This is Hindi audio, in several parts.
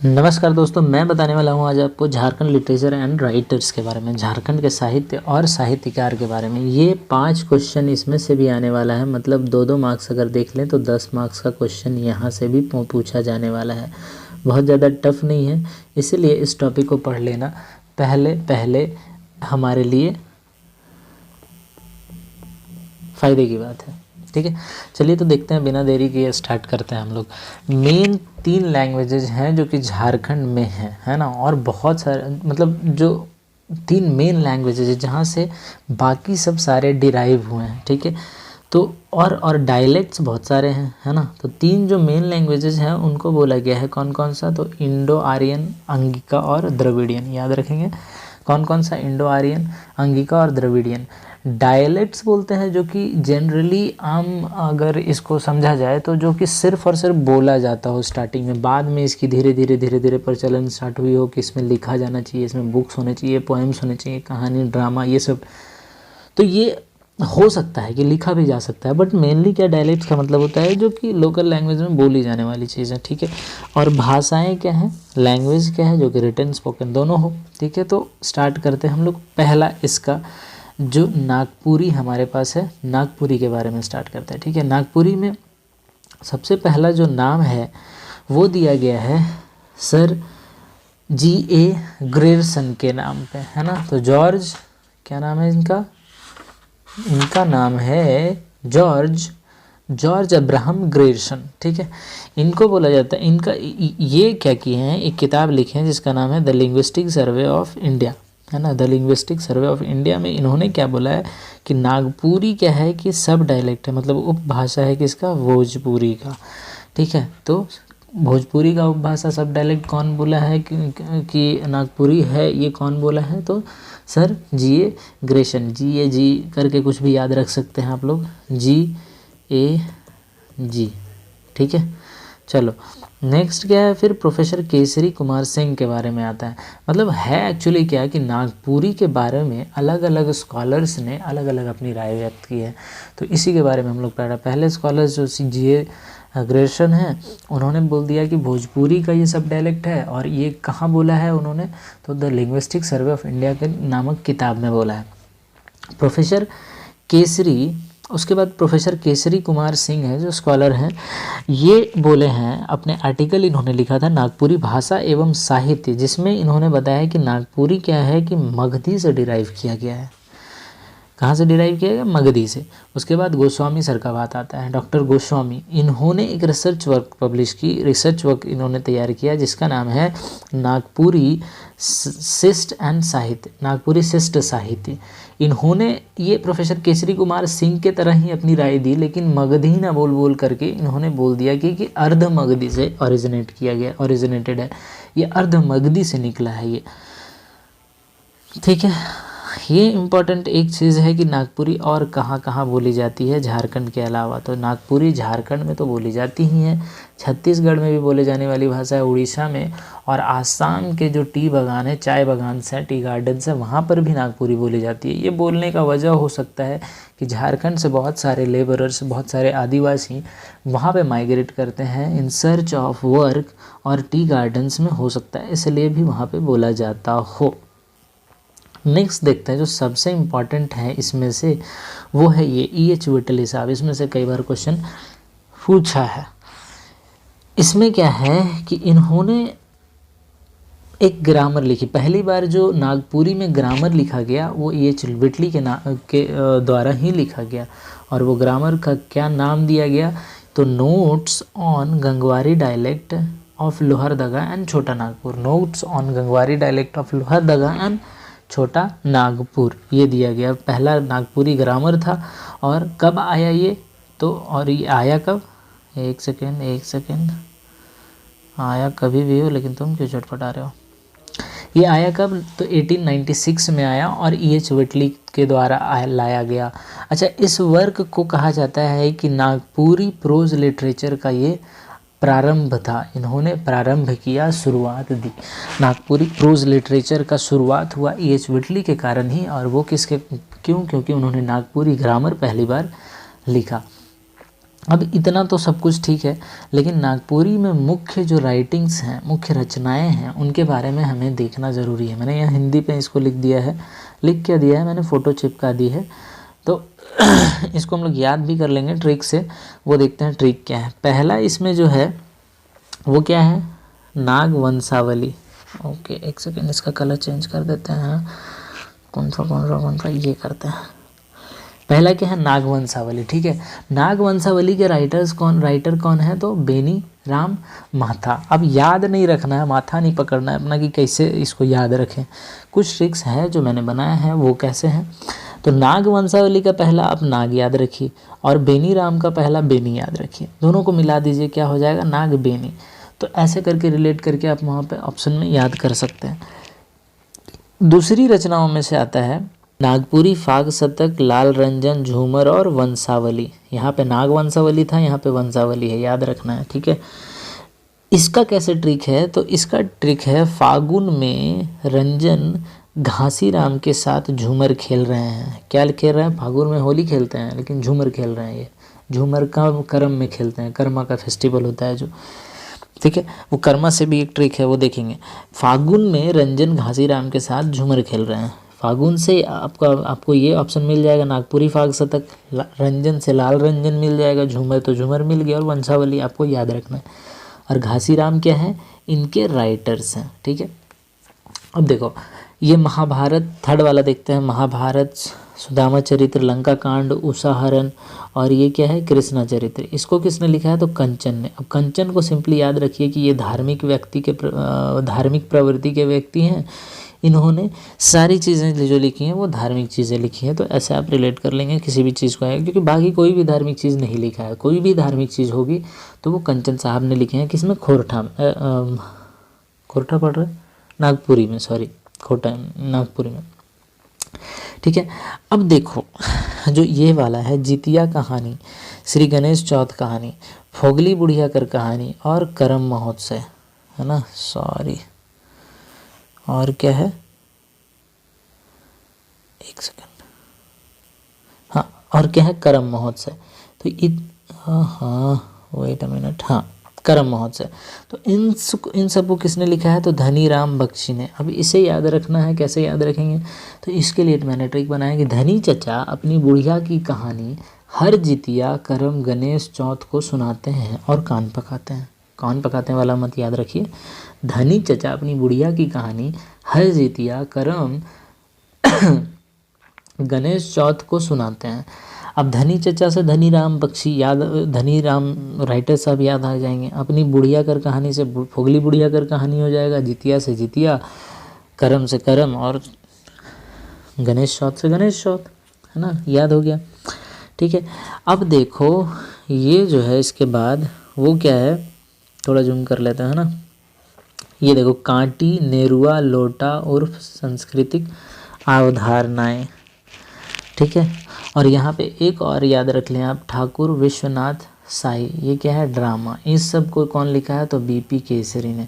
नमस्कार दोस्तों, मैं बताने वाला हूँ आज आपको झारखंड लिटरेचर एंड राइटर्स के बारे में, झारखंड के साहित्य और साहित्यकार के बारे में। ये 5 क्वेश्चन इसमें से भी आने वाला है, मतलब 2-2 मार्क्स अगर देख लें तो 10 मार्क्स का क्वेश्चन यहाँ से भी पूछा जाने वाला है। बहुत ज़्यादा टफ नहीं है, इसीलिए इस टॉपिक को पढ़ लेना पहले हमारे लिए फ़ायदे की बात है। ठीक है, चलिए तो देखते हैं, बिना देरी किए स्टार्ट करते हैं हम लोग। मेन 3 लैंग्वेजेज हैं जो कि झारखंड में हैं, है ना, और बहुत सारे मतलब जो 3 मेन लैंग्वेजेज है जहाँ से बाकी सब सारे डिराइव हुए हैं। ठीक है, तो और डायलेक्ट्स बहुत सारे हैं, है ना। तो 3 जो मेन लैंग्वेजेज हैं उनको बोला गया है कौन कौन सा, तो इंडो आर्यन, अंगिका और द्रविडियन। याद रखेंगे कौन कौन सा, इंडो आर्यन, अंगिका और द्रविडियन। डायलेक्ट्स बोलते हैं जो कि जनरली आम अगर इसको समझा जाए तो जो कि सिर्फ और सिर्फ बोला जाता हो स्टार्टिंग में, बाद में इसकी धीरे धीरे प्रचलन स्टार्ट हुई हो कि इसमें लिखा जाना चाहिए, इसमें बुक्स होने चाहिए, पोएम्स होने चाहिए, कहानी, ड्रामा, ये सब। तो ये हो सकता है कि लिखा भी जा सकता है, बट मेनली क्या, डायलेक्ट्स का मतलब होता है जो कि लोकल लैंग्वेज में बोली जाने वाली चीज़ है। ठीक है, और भाषाएं क्या हैं, लैंग्वेज क्या है, जो कि रिटन स्पोकन दोनों हो। ठीक है, तो स्टार्ट करते हैं हम लोग। पहला इसका जो नागपुरी हमारे पास है, नागपुरी के बारे में स्टार्ट करते हैं। ठीक है, नागपुरी में सबसे पहला जो नाम है वो दिया गया है सर G.A. ग्रेयर्सन के नाम पे, है ना। तो जॉर्ज, क्या नाम है इनका, इनका नाम है जॉर्ज अब्राहम ग्रेयर्सन। ठीक है, इनको बोला जाता है, इनका ये क्या किए हैं, एक किताब लिखे हैं जिसका नाम है the linguistic survey of India, है ना। The linguistic survey of India में इन्होंने क्या बोला है कि नागपुरी क्या है कि सब डायलेक्ट है, मतलब उपभाषा है किसका, भोजपुरी का। ठीक है, तो भोजपुरी का उपभाषा सब डायलेक्ट कौन बोला है कि नागपुरी है, ये कौन बोला है, तो सर G.A. ग्रेयर्सन, G करके कुछ भी याद रख सकते हैं आप लोग, G.A.G। ठीक है, चलो नेक्स्ट क्या है, फिर प्रोफेसर केसरी कुमार सिंह के बारे में आता है। मतलब है एक्चुअली क्या कि नागपुरी के बारे में अलग अलग स्कॉलर्स ने अलग अलग अपनी राय व्यक्त की है, तो इसी के बारे में हम लोग पढ़ रहे हैं। पहले स्कॉलर्स जो G.A. ग्रेयर्सन है, उन्होंने बोल दिया कि भोजपुरी का ये सब डायलेक्ट है, और ये कहाँ बोला है उन्होंने, तो the linguistic survey of India के नामक किताब में बोला है। प्रोफेसर केसरी, उसके बाद प्रोफेसर केसरी कुमार सिंह है जो स्कॉलर हैं, ये बोले हैं, अपने आर्टिकल इन्होंने लिखा था नागपुरी भाषा एवं साहित्य, जिसमें इन्होंने बताया कि नागपुरी क्या है कि मगधी से डिराइव किया गया है। कहाँ से डिराइव किया गया, मगधी से। उसके बाद गोस्वामी सर का बात आता है, डॉक्टर गोस्वामी, इन्होंने एक रिसर्च वर्क पब्लिश की, रिसर्च वर्क इन्होंने तैयार किया जिसका नाम है नागपुरी शिष्ट एंड साहित्य, नागपुरी शिष्ट साहित्य। इन्होंने, ये प्रोफेसर केसरी कुमार सिंह के तरह ही अपनी राय दी, लेकिन मगधी ना बोल करके इन्होंने बोल दिया कि अर्ध मगधी से ओरिजिनेट किया गया, ओरिजिनेटेड है, ये अर्ध मगधी से निकला है ये। ठीक है, ये इम्पॉर्टेंट एक चीज़ है कि नागपुरी और कहाँ कहाँ बोली जाती है झारखंड के अलावा, तो नागपुरी झारखंड में तो बोली जाती ही है, छत्तीसगढ़ में भी बोले जाने वाली भाषा है, उड़ीसा में, और आसाम के जो टी बागान है, चाय बागान से, टी गार्डन्स है, वहाँ पर भी नागपुरी बोली जाती है। ये बोलने का वजह हो सकता है कि झारखंड से बहुत सारे लेबरर्स, बहुत सारे आदिवासी वहाँ पे माइग्रेट करते हैं इन सर्च ऑफ वर्क, और टी गार्डन्स में हो सकता है इसलिए भी वहाँ पे बोला जाता हो। नेक्स्ट देखते हैं, जो सबसे इम्पॉर्टेंट है इसमें से वो है ये E.H. विटली साहब, इसमें से कई बार क्वेश्चन पूछा है। इसमें क्या है कि इन्होंने एक ग्रामर लिखी, पहली बार जो नागपुरी में ग्रामर लिखा गया वो E.H. विटली के द्वारा ही लिखा गया, और वो ग्रामर का क्या नाम दिया गया, तो notes on Gangwari dialect of Lohardaga and Chhota Nagpur, notes on Gangwari dialect of Lohardaga and Chhota Nagpur, ये दिया गया। पहला नागपुरी ग्रामर था, और कब आया ये, तो और ये आया कब, एक सेकेंड, आया कभी भी हो लेकिन तुम क्यों चटपटा रहे हो, ये आया कब, तो 1896 में आया, और E.H. विटली के द्वारा लाया गया। अच्छा, इस वर्क को कहा जाता है कि नागपुरी प्रोज लिटरेचर का ये प्रारंभ था, इन्होंने प्रारंभ किया, शुरुआत दी। नागपुरी प्रोज लिटरेचर का शुरुआत हुआ E.H. विटली के कारण ही, और वो किसके, क्योंकि उन्होंने नागपुरी ग्रामर पहली बार लिखा। अब इतना तो सब कुछ ठीक है, लेकिन नागपुरी में मुख्य जो राइटिंग्स हैं, मुख्य रचनाएं हैं, उनके बारे में हमें देखना ज़रूरी है। मैंने यहाँ हिंदी पे इसको लिख दिया है, लिख क्या दिया है मैंने, फ़ोटो चिपका दी है। तो इसको हम लोग याद भी कर लेंगे ट्रिक से। वो देखते हैं ट्रिक क्या है। पहला इसमें जो है वो क्या है, नाग वंशावली। ओके, एक सेकेंड, इसका कलर चेंज कर देते हैं। कौन सा ये करते हैं। पहला क्या है, नाग वंशावली। ठीक है, नाग वंशावली के राइटर कौन है, तो बेनी राम माथा। अब याद नहीं रखना है, माथा नहीं पकड़ना है अपना कि कैसे इसको याद रखें। कुछ ट्रिक्स है जो मैंने बनाया है, वो कैसे हैं। तो नाग वंशावली का पहला आप नाग याद रखिए, और बेनी राम का पहला बेनी याद रखिए। दोनों को मिला दीजिए, क्या हो जाएगा, नाग बेनी। तो ऐसे करके रिलेट करके आप वहाँ पे ऑप्शन में याद कर सकते हैं। दूसरी रचनाओं में से आता है नागपुरी फाग शतक, लाल रंजन, झूमर और वंशावली। यहाँ पे नाग वंशावली था, यहाँ पे वंशावली है, याद रखना है। ठीक है, इसका कैसे ट्रिक है, तो इसका ट्रिक है फागुन में रंजन घासीराम के साथ झूमर खेल रहे हैं। क्या खेल रहे हैं, फागुन में होली खेलते हैं लेकिन झूमर खेल रहे हैं। ये झूमर का करम में खेलते हैं, कर्मा का फेस्टिवल होता है जो, ठीक है, वो कर्मा से भी एक ट्रिक है, वो देखेंगे। फागुन में रंजन घासीराम के साथ झूमर खेल रहे हैं। फागुन से आपको ये ऑप्शन मिल जाएगा, नागपुरी फाग शतक, रंजन से लाल रंजन मिल जाएगा, झूमर तो झूमर मिल गया, और वंशावली आपको याद रखना है। और घासीराम क्या है, इनके राइटर्स हैं। ठीक है, अब देखो ये महाभारत, थर्ड वाला देखते हैं, महाभारत, सुदामा चरित्र, लंका कांड, उषाहरण, और ये क्या है, कृष्णा चरित्र। इसको किसने लिखा है, तो कंचन ने। अब कंचन को सिंपली याद रखिए कि ये धार्मिक प्रवृत्ति के व्यक्ति हैं। इन्होंने सारी चीज़ें जो लिखी हैं वो धार्मिक चीज़ें लिखी हैं। तो ऐसे आप रिलेट कर लेंगे किसी भी चीज़ को, क्योंकि बाकी कोई भी धार्मिक चीज़ नहीं लिखा है। कोई भी धार्मिक चीज़ होगी तो वो कंचन साहब ने लिखे हैं। किसमें, खोरठा पढ़ रहे, नागपुरी में, सॉरी खोटा नागपुरी में। ठीक है, अब देखो जो ये वाला है, जितिया कहानी, श्री गणेश चौथ कहानी, फोगली बुढ़िया कर कहानी और करम महोत्सव, है ना, सॉरी, और क्या है, एक सेकंड, हाँ, और क्या है, करम महोत्सव। तो वेट अ मिनट, हाँ, करम महोत्सव। तो इन सबको किसने लिखा है, तो धनी राम बख्शी ने। अब इसे याद रखना है, कैसे याद रखेंगे, तो इसके लिए मैंने ट्रिक बनाया कि धनी चचा अपनी बुढ़िया की कहानी हर जितिया, करम, गणेश चौथ को सुनाते हैं और कान पकाते हैं। कान पकाते वाला मत याद रखिए। धनी चचा अपनी बुढ़िया की कहानी हर जितिया, करम, गणेश चौथ को सुनाते हैं। अब धनी चचा से धनी राम बख्शी याद, धनी राम राइटर साहब याद आ जाएंगे। अपनी बुढ़िया कर कहानी से फोगली बुढ़िया कर कहानी हो जाएगा, जितिया से जितिया, करम से करम, और गणेश चौथ से गणेश चौथ, है ना, याद हो गया। ठीक है, अब देखो ये जो है, इसके बाद वो क्या है, थोड़ा जूम कर लेते हैं ना। ये देखो, कांटी, नेरुआ, लोटा उर्फ सांस्कृतिक अवधारणाएं। ठीक है, और यहाँ पे एक और याद रख लें आप, ठाकुर विश्वनाथ साई, ये क्या है, ड्रामा। इस सब को कौन लिखा है, तो बीपी केसरी ने।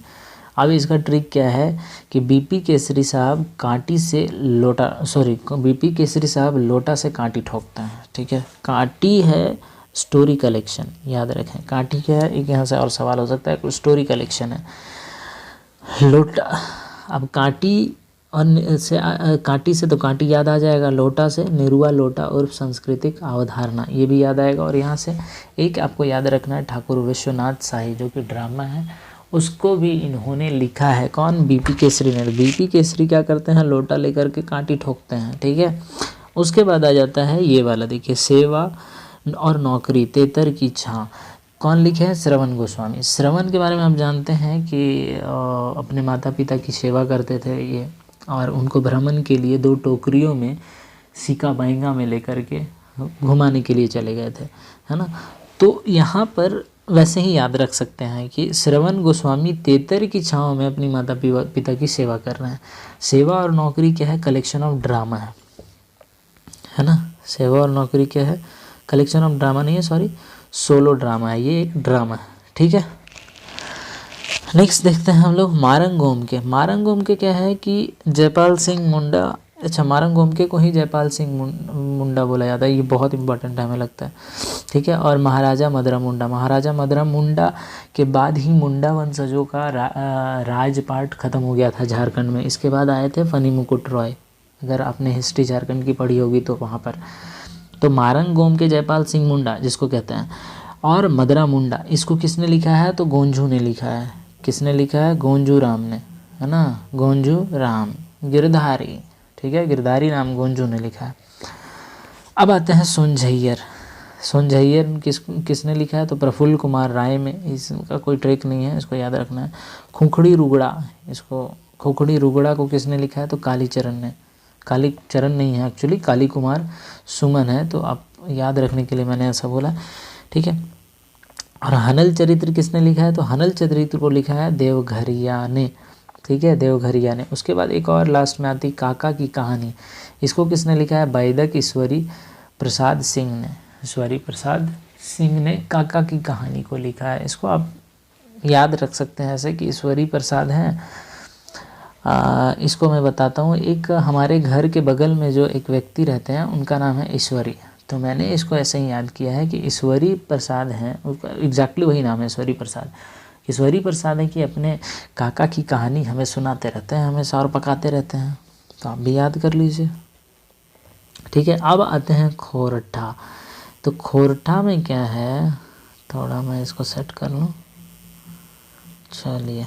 अब इसका ट्रिक क्या है कि बीपी केसरी साहब बीपी केसरी साहब लोटा से कांटी ठोकते हैं। ठीक है, कांटी है स्टोरी कलेक्शन, याद रखें। कांटी क्या है, एक यहाँ से और सवाल हो सकता है, कोई स्टोरी कलेक्शन है। लोटा, अब कांटी और कांटी से तो कांटी याद आ जाएगा, लोटा से नेरुआ लोटा उर्फ सांस्कृतिक अवधारणा, ये भी याद आएगा। और यहाँ से एक आपको याद रखना है, ठाकुर विश्वनाथ साई, जो कि ड्रामा है, उसको भी इन्होंने लिखा है। कौन, बीपी केसरी ने। बीपी केसरी क्या करते हैं, लोटा लेकर के कांटी ठोकते हैं। ठीक है, उसके बाद आ जाता है ये वाला, देखिए, सेवा और नौकरी, तेतर की छाँ, कौन लिखे हैं, श्रवण गोस्वामी। श्रवण के बारे में आप जानते हैं कि अपने माता पिता की सेवा करते थे ये, और उनको भ्रमण के लिए 2 टोकरियों में सिक्का बैंगा में लेकर के घुमाने के लिए चले गए थे, है ना। तो यहाँ पर वैसे ही याद रख सकते हैं कि श्रवण गोस्वामी तेतर की छाँव में अपनी माता पिता की सेवा कर रहे हैं। सेवा और नौकरी क्या है, कलेक्शन ऑफ ड्रामा है ना। सेवा और नौकरी क्या है, कलेक्शन ऑफ ड्रामा नहीं है, सॉरी, सोलो ड्रामा है, ये एक ड्रामा है। ठीक है, नेक्स्ट देखते हैं हम लोग मारंगोम के। मारंगोम के क्या है कि जयपाल सिंह मुंडा अच्छा, मारंग गोमके को ही जयपाल सिंह मुंडा बोला जाता है, ये बहुत इंपॉर्टेंट हमें लगता है, ठीक है। और महाराजा मदरा मुंडा, महाराजा मदरा मुंडा के बाद ही मुंडा वंशजों का राजपाट खत्म हो गया था झारखंड में। इसके बाद आए थे फनी मुकुट रॉय, अगर आपने हिस्ट्री झारखंड की पढ़ी होगी तो वहाँ पर। तो मारंग गोमके जयपाल सिंह मुंडा जिसको कहते हैं, और मदरा मुंडा, इसको किसने लिखा है तो गोंझू ने लिखा है। किसने लिखा है? गोंझू राम ने, है ना, गोंझू राम गिरधारी, ठीक है, गिरधारी राम गोंझू ने लिखा है। अब आते हैं सोनझैयर। सोनझैयर किसने लिखा है तो प्रफुल्ल कुमार राय में, इसका कोई ट्रिक नहीं है, इसको याद रखना है। खुखड़ी रुगड़ा, इसको खुखड़ी रुगड़ा को किसने लिखा है तो कालीचरण ने, कालीचरण नहीं है एक्चुअली, काली कुमार सुमन है, तो आप याद रखने के लिए मैंने ऐसा बोला, ठीक है। और हनल चरित्र किसने लिखा है तो हनल चरित्र को लिखा है देवघरिया ने, ठीक है, देवघरिया ने। उसके बाद एक और लास्ट में आती काका की कहानी, इसको किसने लिखा है वैदक ईश्वरी प्रसाद सिंह ने, ईश्वरी प्रसाद सिंह ने काका की कहानी को लिखा है। इसको आप याद रख सकते हैं ऐसे कि ईश्वरी प्रसाद हैं। इसको मैं बताता हूँ, एक हमारे घर के बगल में जो एक व्यक्ति रहते हैं उनका नाम है ईश्वरी, तो मैंने इसको ऐसे ही याद किया है कि ईश्वरी प्रसाद हैं, एग्जैक्टली वही नाम है ईश्वरी प्रसाद। ईश्वरी प्रसाद है कि अपने काका की कहानी हमें सुनाते रहते हैं, हमें सौर पकाते रहते हैं, तो आप भी याद कर लीजिए, ठीक है। अब आते हैं खोरठा। तो खोरठा में क्या है, थोड़ा मैं इसको सेट कर लूँ, चलिए,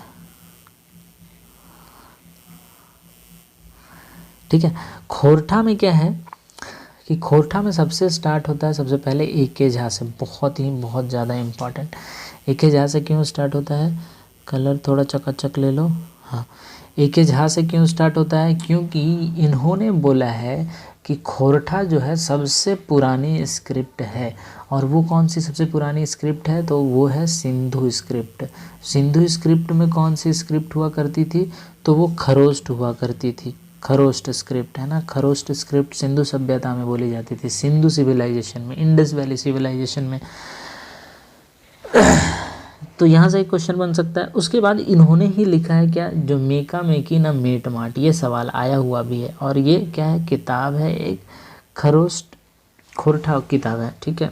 ठीक है। खोरठा में क्या है कि खोरठा में सबसे स्टार्ट होता है सबसे पहले ए.के. झा से, बहुत ज़्यादा इम्पॉर्टेंट। ए.के. झा से क्यों स्टार्ट होता है, कलर थोड़ा चकाचक ले लो, हाँ, ए.के. झा से क्यों स्टार्ट होता है, क्योंकि इन्होंने बोला है कि खोरठा जो है सबसे पुरानी स्क्रिप्ट है, और वो कौन सी सबसे पुरानी स्क्रिप्ट है तो वो है सिंधु स्क्रिप्ट। सिंधु स्क्रिप्ट में कौन सी स्क्रिप्ट हुआ करती थी तो वो खरोष्ट हुआ करती थी, खरोष्ट स्क्रिप्ट, है ना, खरोष्ट स्क्रिप्ट सिंधु सभ्यता में बोली जाती थी, सिंधु सिविलाइजेशन में, इंडस वैली सिविलाइजेशन में। तो यहाँ से एक क्वेश्चन बन सकता है। उसके बाद इन्होंने ही लिखा है क्या, जो मेका मेकी ना मेट माट, ये सवाल आया हुआ भी है, और ये क्या है, किताब है, एक खरोष्ट खोरठा किताब है, ठीक है,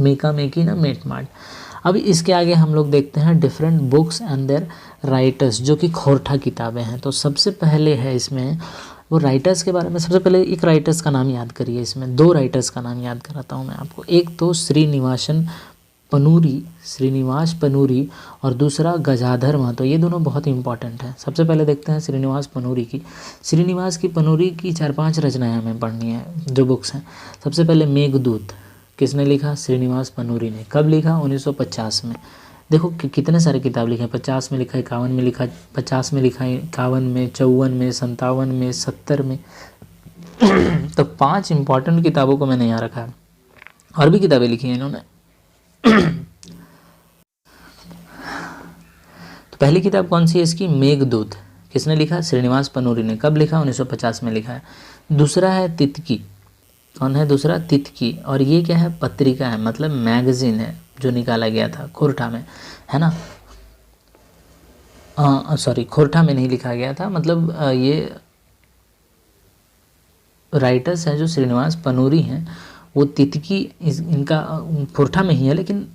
मेका मेकी ना मेट माट। अब इसके आगे हम लोग देखते हैं different books and their writers, जो कि खोरठा किताबें हैं। तो सबसे पहले है इसमें वो राइटर्स के बारे में, सबसे पहले एक राइटर्स का नाम याद करिए, इसमें दो राइटर्स का नाम याद कराता हूँ मैं आपको। एक तो श्रीनिवासन पनूरी, श्रीनिवास पनूरी, और दूसरा गजाधर महतो, ये दोनों बहुत इंपॉर्टेंट हैं। सबसे पहले देखते हैं श्रीनिवास पनूरी की। श्रीनिवास की पनूरी की 4-5 रचनाएं हमें पढ़नी है, जो बुक्स हैं। सबसे पहले मेघदूत, किसने लिखा, श्रीनिवास पनूरी ने। कब लिखा, 1950 में। देखो कि कितने सारे किताब लिखे हैं, 50 में लिखा है, 51 में लिखा है, 50 में लिखा है, 51 में, 54 में, 57 में, 70 में। तो 5 इंपॉर्टेंट किताबों को मैंने यहाँ रखा है, और भी किताबें लिखी हैं इन्होंने। तो पहली किताब कौन सी है इसकी, मेघदूत, किसने लिखा, श्रीनिवास पनूरी ने। कब लिखा, 1950 में लिखा है। दूसरा है तितकी, कौन है दूसरा, तितकी, और ये क्या है, पत्रिका है, मतलब मैगजीन है, जो निकाला गया था खोरठा में, है ना, सॉरी, खोरठा में नहीं लिखा गया था, मतलब ये राइटर्स हैं जो श्रीनिवास पनूरी हैं, वो तितकी इनका खोरठा में ही है, लेकिन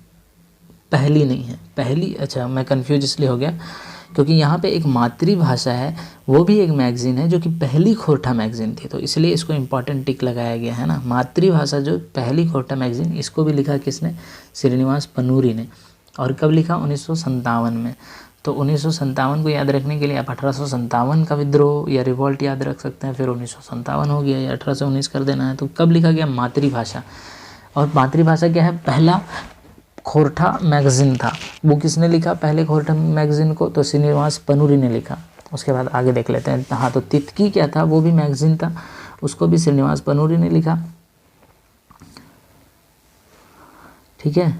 पहली नहीं है, पहली, अच्छा मैं कंफ्यूज इसलिए हो गया क्योंकि यहाँ पे एक मातृभाषा है, वो भी एक मैगजीन है जो कि पहली खोरठा मैगजीन थी, तो इसलिए इसको इम्पॉर्टेंट टिक लगाया गया है ना। मातृभाषा जो पहली खोरठा मैगजीन, इसको भी लिखा किसने, श्रीनिवास पनूरी ने। और कब लिखा, 1957 में। तो 1957 को याद रखने के लिए आप 1857 का विद्रोह या रिवॉल्ट याद रख सकते हैं, फिर 1957 हो गया, या 1819 कर देना है। तो कब लिखा गया, मातृभाषा। और मातृभाषा क्या है, पहला खोरठा मैगजीन था, वो किसने लिखा पहले खोरठा मैगजीन को, तो श्रीनिवास पनूरी ने लिखा। उसके बाद आगे देख लेते हैं। हाँ, तो तितकी क्या था, वो भी मैगजीन था, उसको भी श्रीनिवास पनूरी ने लिखा, ठीक है,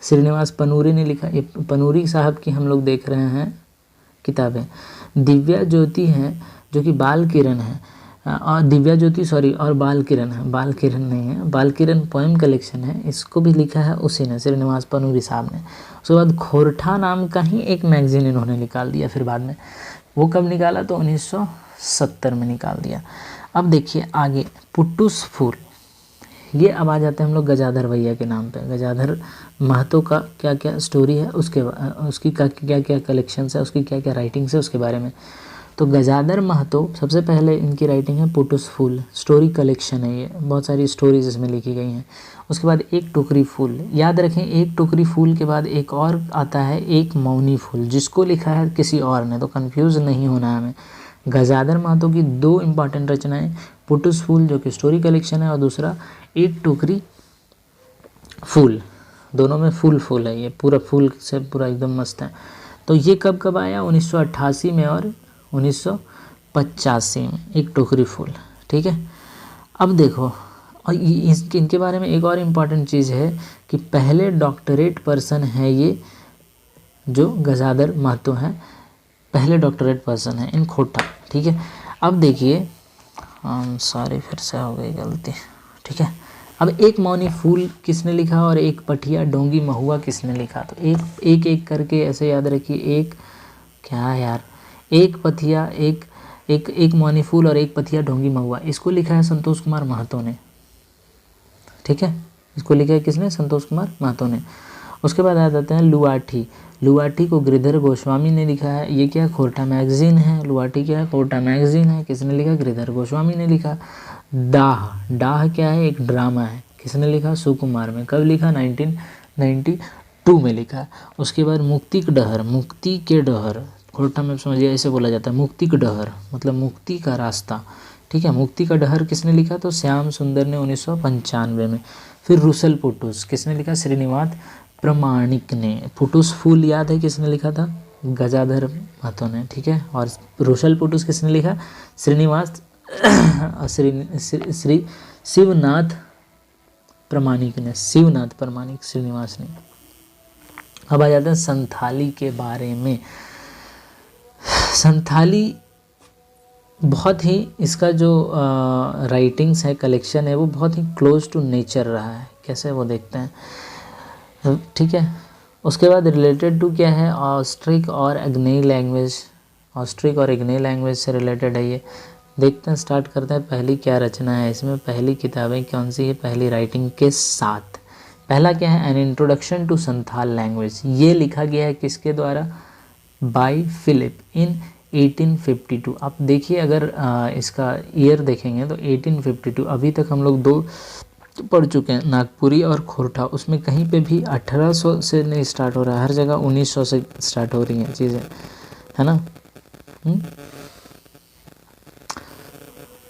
श्रीनिवास पनूरी ने लिखा। ये पनूरी साहब की हम लोग देख रहे हैं किताबें। दिव्या ज्योति हैं जो कि बाल किरण है, और दिव्या ज्योति सॉरी और बाल किरण है, बाल किरण नहीं है, बाल किरण पोएम कलेक्शन है, इसको भी लिखा है उसी ने, श्रीनिवास पनूरी साहब ने। उसके बाद खोरठा नाम का ही एक मैगजीन इन्होंने निकाल दिया, फिर बाद में वो कब निकाला, तो 1970 में निकाल दिया। अब देखिए आगे पुट्टूस फूल, ये अब आ जाते हैं हम लोग गजाधर भैया के नाम पे। गजाधर महतो का क्या क्या स्टोरी है, उसकी क्या क्या कलेक्शंस है, उसकी क्या क्या राइटिंग्स है, उसके बारे में। तो गजाधर महतो सबसे पहले इनकी राइटिंग है पुट्टूस फूल, स्टोरी कलेक्शन है ये, बहुत सारी स्टोरीज इसमें लिखी गई हैं। उसके बाद एक टोकरी फूल, याद रखें एक टोकरी फूल के बाद एक और आता है एक मौनी फूल, जिसको लिखा है किसी और ने, तो कंफ्यूज नहीं होना है हमें। गजाधर महतो की दो इम्पॉर्टेंट रचनाएं, पुट्टूस फूल जो कि स्टोरी कलेक्शन है, और दूसरा एक टोकरी फूल, दोनों में फूल फूल है, ये पूरा फूल से पूरा एकदम मस्त है। तो ये कब कब आया, 1988 में और 1985 में, एक टोकरी फूल, ठीक है। अब देखो, और इनके बारे में एक और इम्पॉर्टेंट चीज़ है कि पहले डॉक्टरेट पर्सन है ये, जो गजाधर महतो हैं, पहले डॉक्टरेट पर्सन है इन खोटा, ठीक है। अब देखिए, सॉरी फिर से हो गई गलती, ठीक है। अब एक मौनी फूल किसने लिखा और एक पठिया डोंगी महुआ किसने लिखा, तो एक करके ऐसे याद रखिए। एक क्या यार, एक पथिया, एक मौनी फूल और एक पथिया ढोंगी महुआ, इसको लिखा है संतोष कुमार महतो ने, ठीक है। इसको लिखा है किसने, संतोष कुमार महतो ने। उसके बाद आ जाते हैं लुआठी। लुआठी को गिरिधर गोस्वामी ने लिखा है। ये क्या, खोरठा मैगजीन है। लुआठी क्या है, खोरठा मैगजीन है। किसने लिखा, गिरिधर गोस्वामी ने लिखा। डाह, डाह क्या है, एक ड्रामा है। किसने लिखा, सुकुमार में। कब लिखा, 1992 में लिखा है। उसके बाद मुक्ति के डहर, मुक्ति के डहर, खोरठा में समझिए ऐसे बोला जाता है, मुक्ति का डहर मतलब मुक्ति का रास्ता, ठीक है। मुक्ति का डहर किसने लिखा, तो श्याम सुंदर ने 1995 में। फिर रुसल पुटुस किसने लिखा, श्रीनिवास प्रमाणिक ने। पुटुस फूल याद है किसने लिखा था, गजाधर महतो ने, ठीक है। और रुसल पुटुस किसने लिखा, श्रीनिवास श्री शिवनाथ प्रमाणिक ने, शिवनाथ प्रमाणिक श्रीनिवास ने। अब आ जाते हैं संथाली के बारे में। संथाली बहुत ही, इसका जो राइटिंग्स है, कलेक्शन है, वो बहुत ही क्लोज टू नेचर रहा है। कैसे, वो देखते हैं, ठीक है। उसके बाद रिलेटेड टू क्या है, ऑस्ट्रिक और एग्नेई लैंग्वेज, ऑस्ट्रिक और एग्नेई लैंग्वेज से रिलेटेड है ये। देखते हैं, स्टार्ट करते हैं। पहली क्या रचना है इसमें, पहली किताबें कौन सी है, पहली राइटिंग के साथ। पहला क्या है, an introduction to Santhal language. ये लिखा गया है किसके द्वारा, बाय फिलिप इन 1852। आप देखिए, अगर इसका ईयर देखेंगे तो 1852। अभी तक हम लोग दो पढ़ चुके हैं, नागपुरी और खोरठा। उसमें कहीं पे भी 1800 से नहीं स्टार्ट हो रहा है, हर जगह 1900 से स्टार्ट हो रही हैं चीज़ें, है ना।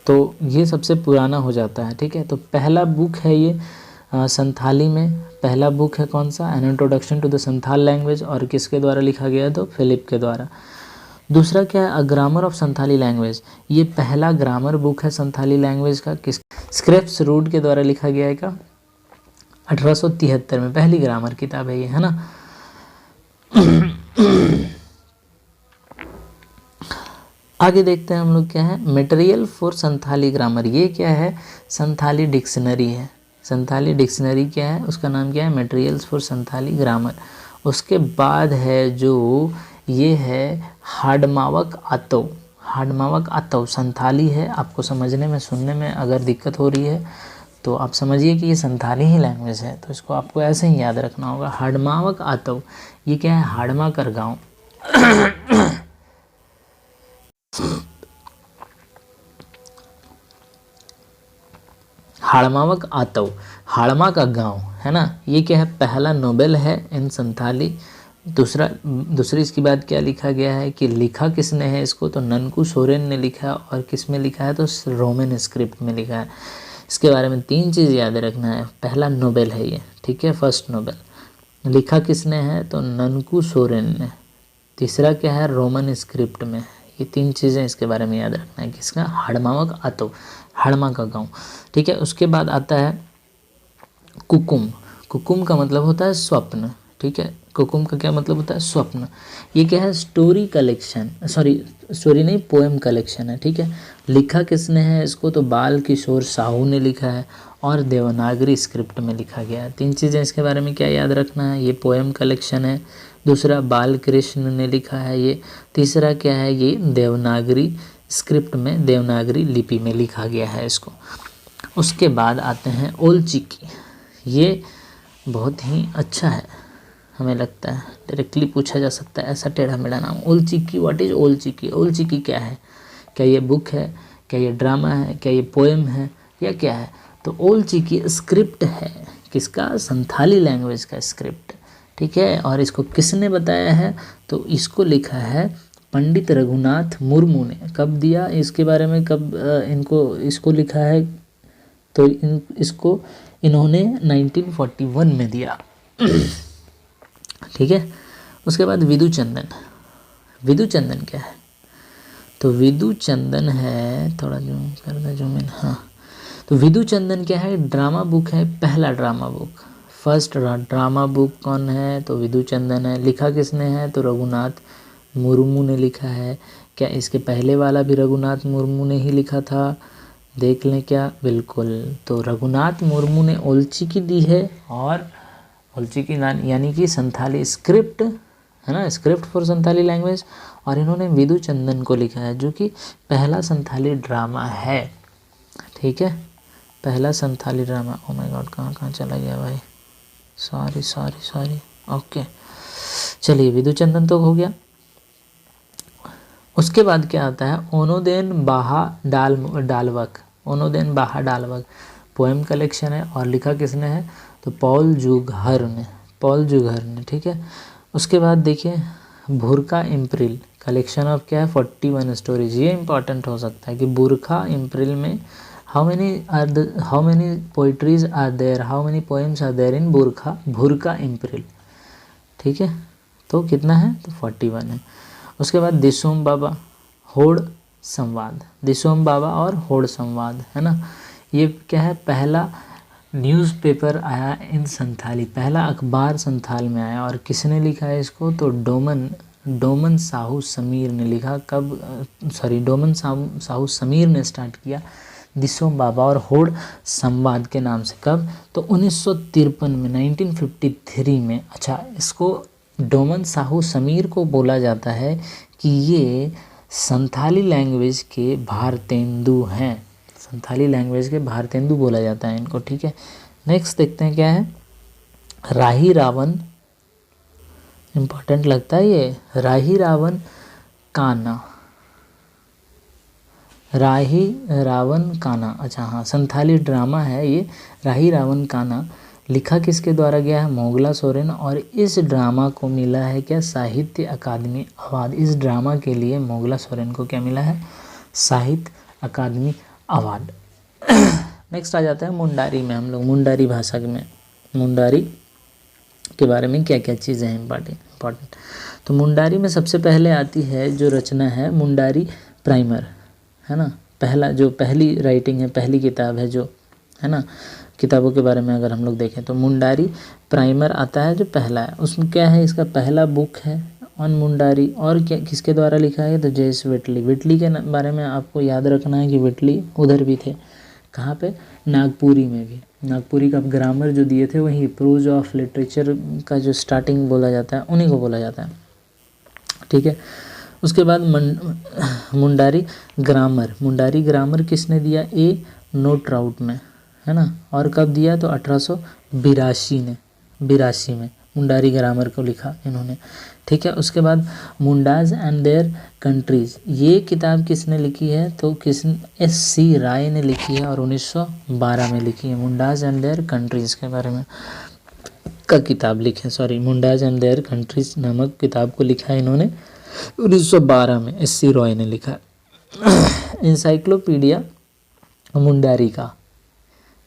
तो ये सबसे पुराना हो जाता है, ठीक है। तो पहला बुक है ये संथाली में, पहला बुक है कौन सा, an introduction to the Santhal language, और किसके द्वारा लिखा गया, तो फिलिप के द्वारा। दूसरा क्या है, a grammar of Santhali language. ये पहला ग्रामर बुक है संथाली लैंग्वेज का, किस स्क्रिप्स रूड के द्वारा लिखा गया है का 1873 में, पहली ग्रामर किताब है ये, है ना। आगे देखते हैं हम लोग क्या है, मटेरियल फॉर संथाली ग्रामर। ये क्या है, संथाली डिक्शनरी है। संथाली डिक्शनरी क्या है, उसका नाम क्या है, मटेरियल्स फॉर संथाली ग्रामर। उसके बाद है जो ये है हाडमावक आतव। हाडमावक आतव संथाली है। आपको समझने में, सुनने में अगर दिक्कत हो रही है तो आप समझिए कि ये संथाली ही लैंग्वेज है, तो इसको आपको ऐसे ही याद रखना होगा। हाडमावक आतव, ये क्या है, हाडमा कर गाँव। हाड़मावक आतव, हाड़मा का गांव, है ना। ये क्या है, पहला नोबेल है इन संथाली। दूसरी इसकी बात क्या लिखा गया है कि लिखा किसने है इसको, तो ननकू सोरेन ने लिखा। और किस में लिखा है, तो रोमन स्क्रिप्ट में लिखा है। इसके बारे में तीन चीज़ याद रखना है। पहला नोबेल है ये, ठीक है, फर्स्ट नोबेल। लिखा किसने है, तो ननकू सोरेन ने। तीसरा क्या है, रोमन स्क्रिप्ट में। ये तीन चीज़ें इसके बारे में याद रखना है। किसका, हाड़मावक आतव, हाड़मा का गांव, ठीक है। उसके बाद आता है कुकुम। कुकुम का मतलब होता है स्वप्न, ठीक है। कुकुम का क्या मतलब होता है, स्वप्न। ये क्या है, स्टोरी कलेक्शन, स्टोरी नहीं, पोएम कलेक्शन है, ठीक है। लिखा किसने है इसको, तो बाल किशोर साहू ने लिखा है और देवनागरी स्क्रिप्ट में लिखा गया है। तीन चीज़ें इसके बारे में क्या याद रखना है, ये पोएम कलेक्शन है। दूसरा बाल कृष्ण ने लिखा है ये। तीसरा क्या है, ये देवनागरी स्क्रिप्ट में, देवनागरी लिपि में लिखा गया है इसको। उसके बाद आते हैं ओल चिकी। ये बहुत ही अच्छा है, हमें लगता है डायरेक्टली पूछा जा सकता है ऐसा टेढ़ा मेढ़ा नाम। ओल चिकी, व्हाट इज ओल चिकी? ओल चिकी क्या है? क्या ये बुक है, क्या ये ड्रामा है, क्या ये पोएम है, या क्या है? तो ओल चिकी स्क्रिप्ट है, किसका? संथाली लैंग्वेज का स्क्रिप्ट, ठीक है। और इसको किसने बताया है? तो इसको लिखा है पंडित रघुनाथ मुर्मू ने। कब दिया इसके बारे में, कब इसको लिखा है? तो इसको इन्होंने 1941 में दिया, ठीक है। उसके बाद विदु चंदन। विदु चंदन क्या है? तो विदु चंदन है, थोड़ा जूम कर दे, जूम इन, हाँ। तो विदु चंदन क्या है? ड्रामा बुक है, पहला drama book, first drama book कौन है? तो विदु चंदन है। लिखा किसने है? तो रघुनाथ मुर्मू ने लिखा है। क्या इसके पहले वाला भी रघुनाथ मुर्मू ने ही लिखा था? देख लें क्या? बिल्कुल। तो रघुनाथ मुर्मू ने ओल चिकी दी है, और ओल चिकी यानी कि संथाली स्क्रिप्ट है ना, स्क्रिप्ट फॉर संथाली लैंग्वेज। और इन्होंने विदु चंदन को लिखा है, जो कि पहला संथाली ड्रामा है, ठीक है। पहला Santhali drama. Oh my God, कहाँ चला गया भाई, सॉरी। ओके, चलिए विदु चंदन तो हो गया। उसके बाद क्या आता है? ओनोदेन बाहा डालवक। ओनोदेन बाहा डालवक पोएम कलेक्शन है, और लिखा किसने है? तो पॉल जुगहर ने, ठीक है। उसके बाद देखिए बुरखा इम्प्रिल कलेक्शन ऑफ क्या है? 41 स्टोरीज। ये इंपॉर्टेंट हो सकता है कि बुरखा इम्प्रिल में how many poetries are there, how many poems are there in बुरखा इम्प्रिल, ठीक है। तो कितना है? तो 41 है। उसके बाद दिसोम बाबा होड़ संवाद। दिसोम बाबा और होड़ संवाद, है ना। ये क्या है? पहला न्यूज़पेपर आया इन संथाली, पहला अखबार संथाल में आया। और किसने लिखा है इसको? तो डोमन साहू समीर ने लिखा। कब? डोमन साहू समीर ने स्टार्ट किया दिसोम बाबा और होड़ संवाद के नाम से। कब? तो 1953 में, 1953 में। अच्छा, इसको डोमन साहू समीर को बोला जाता है कि ये संथाली लैंग्वेज के भारतेंदु हैं। संथाली लैंग्वेज के भारतेंदु बोला जाता है इनको, ठीक है। नेक्स्ट देखते हैं क्या है? राही रावण, इम्पोर्टेंट लगता है ये। राही रावण काना, राही रावण काना, अच्छा हाँ, संथाली ड्रामा है ये। राही रावण काना लिखा किसके द्वारा गया है? मोगला सोरेन। और इस ड्रामा को मिला है क्या? साहित्य अकादमी अवार्ड। इस ड्रामा के लिए मोगला सोरेन को क्या मिला है? साहित्य अकादमी अवार्ड। नेक्स्ट आ जाता है मुंडारी में। हम लोग मुंडारी भाषा में, मुंडारी के बारे में क्या क्या चीज़ें हैं इम्पॉर्टेंट। तो मुंडारी में सबसे पहले आती है जो रचना है मुंडारी प्राइमर, है ना। पहली राइटिंग है, पहली किताब है जो, है ना। किताबों के बारे में अगर हम लोग देखें तो मुंडारी प्राइमर आता है जो पहला है। उसमें क्या है? इसका पहला बुक है ऑन मुंडारी। और क्या किसके द्वारा लिखा है? तो जेस विटली। विटली के बारे में आपको याद रखना है कि विटली उधर भी थे, कहाँ पे? नागपुरी में भी। नागपुरी का ग्रामर जो दिए थे वही प्रोज ऑफ लिटरेचर का जो स्टार्टिंग बोला जाता है उन्हीं को बोला जाता है, ठीक है। उसके बाद मुंडारी ग्रामर किसने दिया? ए नो ट्राउट ने, है ना। और कब दिया? तो 1882 में मुंडारी ग्रामर को लिखा इन्होंने, ठीक है। उसके बाद मुंडाज एंड देयर कंट्रीज, ये किताब किसने लिखी है? तो S.C. राय ने लिखी है और 1912 में लिखी है। मुंडाज एंड देयर कंट्रीज के बारे में का किताब लिखे, मुंडाज एंड देयर कंट्रीज नामक किताब को लिखा है इन्होंने 1912 में। S.C. रॉय ने लिखा। इंसाइक्लोपीडिया मुंडारी का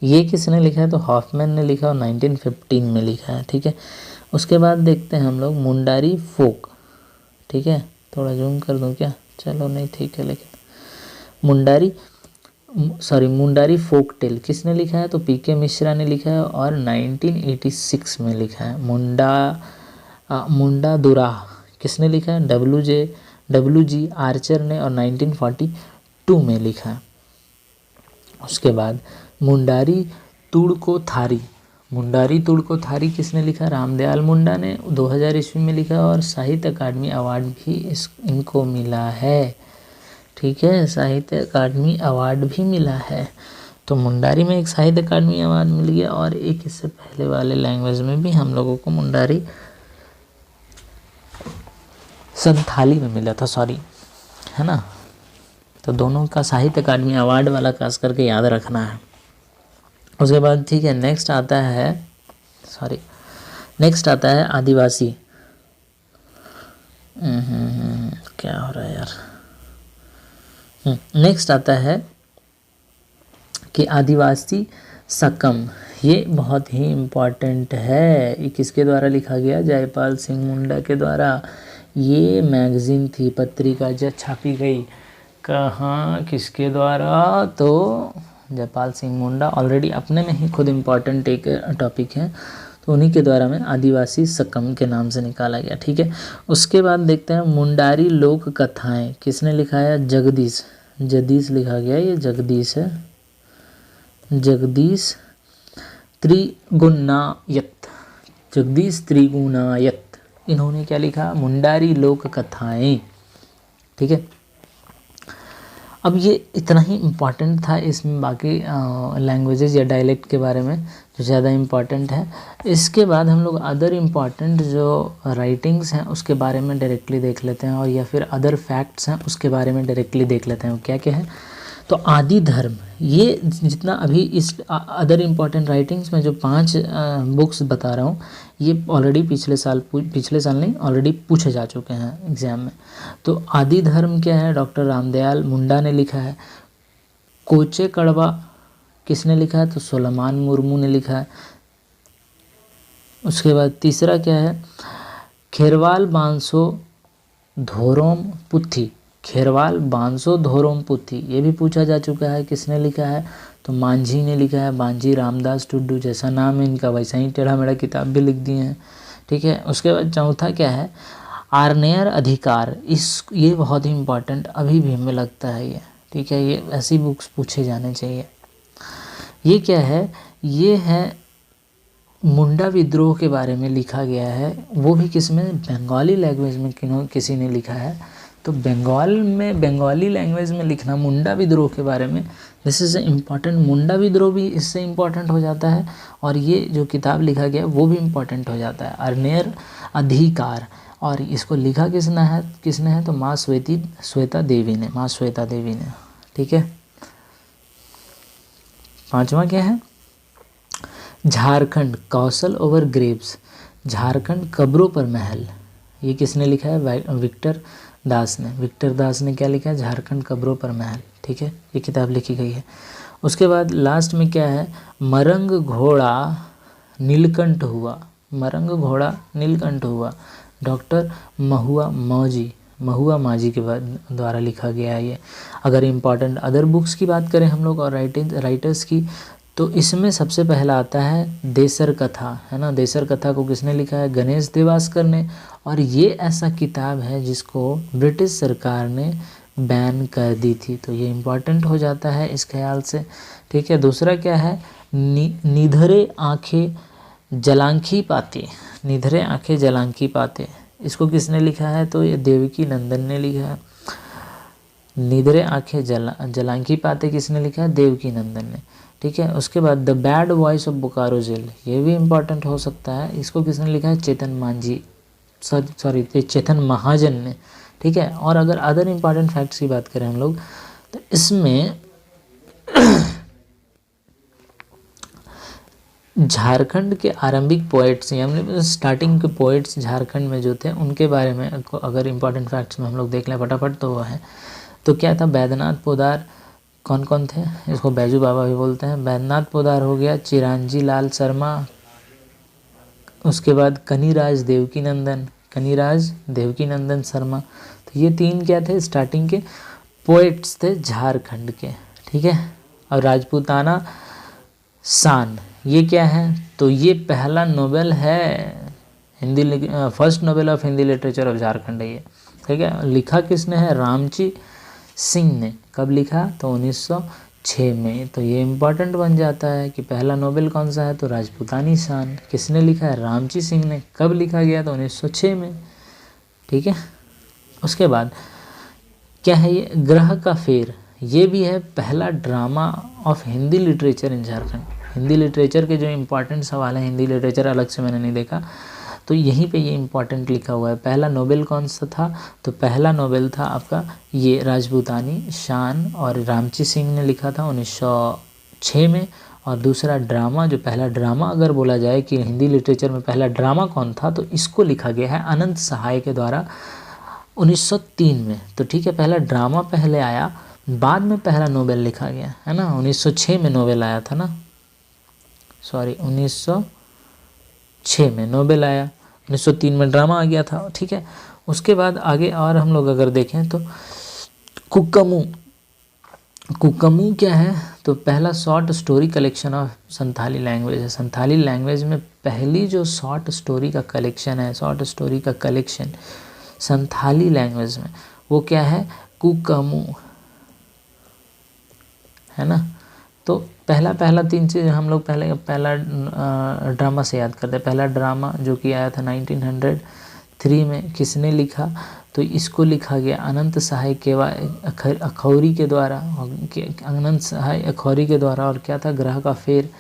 ये किसने लिखा है? तो हॉफमैन ने लिखा और 1915 में लिखा है, ठीक है। उसके बाद देखते हैं हम लोग मुंडारी फोक, ठीक है। थोड़ा जूम कर दूं क्या? चलो नहीं, ठीक है। लेकिन मुंडारी फोक टेल किसने लिखा है? तो P.K. मिश्रा ने लिखा है और 1986 में लिखा है। मुंडा दुराह किसने लिखा है? W.G. आर्चर ने और 1942 में लिखा है। उसके बाद मुंडारी तुड़को थारी किसने लिखा? रामदयाल मुंडा ने 2000 ईस्वी में लिखा और साहित्य अकादमी अवार्ड भी इनको मिला है, ठीक है, साहित्य अकादमी अवार्ड भी मिला है। तो मुंडारी में एक साहित्य अकादमी अवार्ड मिल गया और एक इससे पहले वाले लैंग्वेज में भी हम लोगों को मुंडारी संथाली में मिला था, सॉरी, है ना। तो दोनों का साहित्य अकादमी अवार्ड वाला खास करके याद रखना है। उसके बाद ठीक है, नेक्स्ट आता है आदिवासी। क्या हो रहा है यार। नेक्स्ट आता है कि आदिवासी सकम। ये बहुत ही इम्पॉर्टेंट है। ये किसके द्वारा लिखा गया? जयपाल सिंह मुंडा के द्वारा। ये मैगजीन थी, पत्रिका जो छापी गई, कहाँ, किसके द्वारा? तो जयपाल सिंह मुंडा। ऑलरेडी अपने में ही खुद इम्पॉर्टेंट एक टॉपिक है, तो उन्हीं के द्वारा में आदिवासी सकम के नाम से निकाला गया। ठीक है, उसके बाद देखते हैं मुंडारी लोक कथाएं। किसने लिखा है? जगदीश लिखा गया। ये जगदीश है, जगदीश त्रिगुणायत। इन्होंने क्या लिखा? मुंडारी लोक कथाएं। ठीक है, अब ये इतना ही इम्पॉर्टेंट था। इसमें बाकी लैंग्वेजेस या डायलेक्ट के बारे में जो ज़्यादा इम्पॉर्टेंट है। इसके बाद हम लोग अदर इम्पॉर्टेंट जो राइटिंग्स हैं उसके बारे में डायरेक्टली देख लेते हैं, और या फिर अदर फैक्ट्स हैं उसके बारे में डायरेक्टली देख लेते हैं। क्या क्या है? तो आदि धर्म, ये जितना अभी इस अदर इम्पॉर्टेंट राइटिंग्स में जो 5 बुक्स बता रहा हूँ, ये ऑलरेडी पिछले साल नहीं, ऑलरेडी पूछे जा चुके हैं एग्जाम में। तो आदि धर्म क्या है? डॉक्टर रामदयाल मुंडा ने लिखा है। कोचे कड़वा किसने लिखा है? तो सोलमान मुर्मू ने लिखा है। उसके बाद तीसरा क्या है? खेरवाल बांसो धोरोम पुथी। खेरवाल बांसो धोरोम पुथी, ये भी पूछा जा चुका है। किसने लिखा है? तो मांझी ने लिखा है। मांझी रामदास टुड्डू, जैसा नाम है इनका वैसा ही टेढ़ा मेढ़ा किताब भी लिख दिए हैं। ठीक है, उसके बाद चौथा क्या है? आर्नेयर अधिकार। ये बहुत ही इम्पोर्टेंट अभी भी हमें लगता है ये। ठीक है, ये ऐसी बुक्स पूछे जाने चाहिए। ये क्या है? ये है मुंडा विद्रोह के बारे में लिखा गया है। वो भी किसमें? बंगाली लैंग्वेज में किसी ने लिखा है। तो बंगाली लैंग्वेज में लिखना मुंडा विद्रोह के बारे में, दिस इज़ इम्पॉर्टेंट। मुंडा विद्रोह भी इससे इम्पॉर्टेंट हो जाता है, और ये जो किताब लिखा गया वो भी इम्पॉर्टेंट हो जाता है, आर्नेयर अधिकार। और इसको लिखा किसने है? तो माँ श्वेता देवी ने। ठीक है, पांचवा क्या है? झारखंड कौशल ओवर ग्रेव्स। झारखंड कब्रों पर महल। ये किसने लिखा है? विक्टर दास ने क्या लिखा है? झारखंड कब्रों पर महल। ठीक है, ये किताब लिखी गई है। उसके बाद लास्ट में क्या है? मरंग घोड़ा नीलकंठ हुआ। डॉक्टर महुआ मांझी के द्वारा लिखा गया है ये। अगर इम्पॉर्टेंट अदर बुक्स की बात करें हम लोग और राइटर्स की, तो इसमें सबसे पहला आता है देसर कथा, है ना। देसर कथा को किसने लिखा है? गणेश देवास्कर ने। और ये ऐसा किताब है जिसको ब्रिटिश सरकार ने बैन कर दी थी, तो ये इम्पॉर्टेंट हो जाता है इस ख्याल से। ठीक है, दूसरा क्या है? निधरे आँखें जलांकी पाते। इसको किसने लिखा है? तो ये देवकी नंदन ने लिखा है। निधरे आँखें जलांकी पाते किसने लिखा है? देवकी नंदन ने। ठीक है, उसके बाद the bad voice of Bokaro jail, ये भी इम्पॉर्टेंट हो सकता है। इसको किसने लिखा है? चेतन महाजन ने। ठीक है, और अगर अदर इम्पॉर्टेंट फैक्ट्स की बात करें हम लोग, तो इसमें झारखंड के आरंभिक पोएट्स, यानी स्टार्टिंग के पोएट्स झारखंड में जो थे उनके बारे में अगर इम्पॉर्टेंट फैक्ट्स में हम लोग देख लें फटाफट, तो वो है, तो क्या था? बैद्यनाथ पोदार। कौन कौन थे? इसको बैजू बाबा भी बोलते हैं। बैद्यनाथ पोदार हो गया, चिरांजी लाल शर्मा, उसके बाद कनिराज देवकी नंदन शर्मा। तो ये 3 क्या थे? स्टार्टिंग के पोएट्स थे झारखंड के। ठीक है, और राजपूताना शान, ये क्या है? तो ये पहला नोबेल है first Nobel of Hindi literature of Jharkhand है ये। ठीक है, लिखा किसने है? रामची सिंह ने। कब लिखा? तो 1906 में। तो ये इम्पॉर्टेंट बन जाता है कि पहला नोबेल कौन सा है? तो राजपूतानी शान। किसने लिखा है? रामची सिंह ने। कब लिखा गया? तो 1906 में। ठीक है, उसके बाद क्या है ये, ग्रह का फेर, ये भी है पहला drama of Hindi literature in Jharkhand. Hindi literature के जो इम्पोर्टेंट सवाल हैं, हिंदी लिटरेचर अलग से मैंने नहीं देखा, तो यहीं पे ये इम्पोर्टेंट लिखा हुआ है। पहला नोबेल कौन सा था, तो पहला नोबेल था आपका ये राजपूतानी शान, और रामची सिंह ने लिखा था 1906 में। और दूसरा ड्रामा, जो पहला ड्रामा अगर बोला जाए कि हिंदी लिटरेचर में पहला ड्रामा कौन था, तो इसको लिखा गया है अनंत सहाय के द्वारा 1903 में। तो ठीक है, पहला ड्रामा पहले आया, बाद में पहला नोबेल लिखा गया है ना। 1906 में नोबेल आया था ना, सॉरी 1906 में नोबेल आया, 1903 में ड्रामा आ गया था। ठीक है, उसके बाद आगे और हम लोग अगर देखें तो कुक्कमू, कुक्कमू क्या है, तो पहला short story collection of Santhali language है। संथाली लैंग्वेज में पहली जो शॉर्ट स्टोरी का कलेक्शन है, शॉर्ट स्टोरी का कलेक्शन संथाली लैंग्वेज में, वो क्या है, कुक्कमू है ना। तो पहला 3 चीज़ हम लोग पहला ड्रामा से याद करते हैं। पहला ड्रामा जो कि आया था 1903 में, किसने लिखा, तो इसको लिखा गया अनंत सहाय अखौरी के द्वारा, अनंत सहाय अखौरी के द्वारा। और क्या था, ग्रह का फेर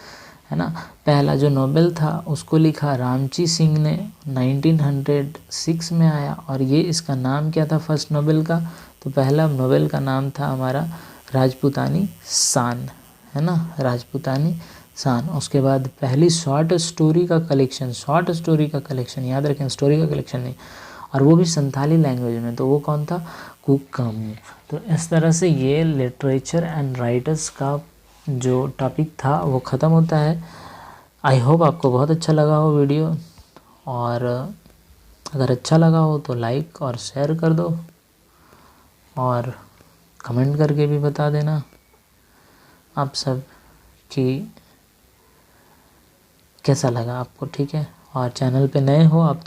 है ना। पहला जो नोबेल था उसको लिखा रामची सिंह ने, 1906 में आया। और ये इसका नाम क्या था फर्स्ट नोबेल का, तो पहला नोबेल का नाम था हमारा राजपूतानी शान है ना, राजपूतानी शान। उसके बाद पहली शॉर्ट स्टोरी का कलेक्शन, शॉर्ट स्टोरी का कलेक्शन याद रखें, स्टोरी का कलेक्शन नहीं, और वो भी संथाली लैंग्वेज में, तो वो कौन था, कुक्कमू। तो इस तरह से ये लिटरेचर एंड राइटर्स का जो टॉपिक था वो ख़त्म होता है। आई होप आपको बहुत अच्छा लगा हो वीडियो, और अगर अच्छा लगा हो तो लाइक और शेयर कर दो, और कमेंट करके भी बता देना आप सब कि कैसा लगा आपको। ठीक है, और चैनल पे नए हो आप तो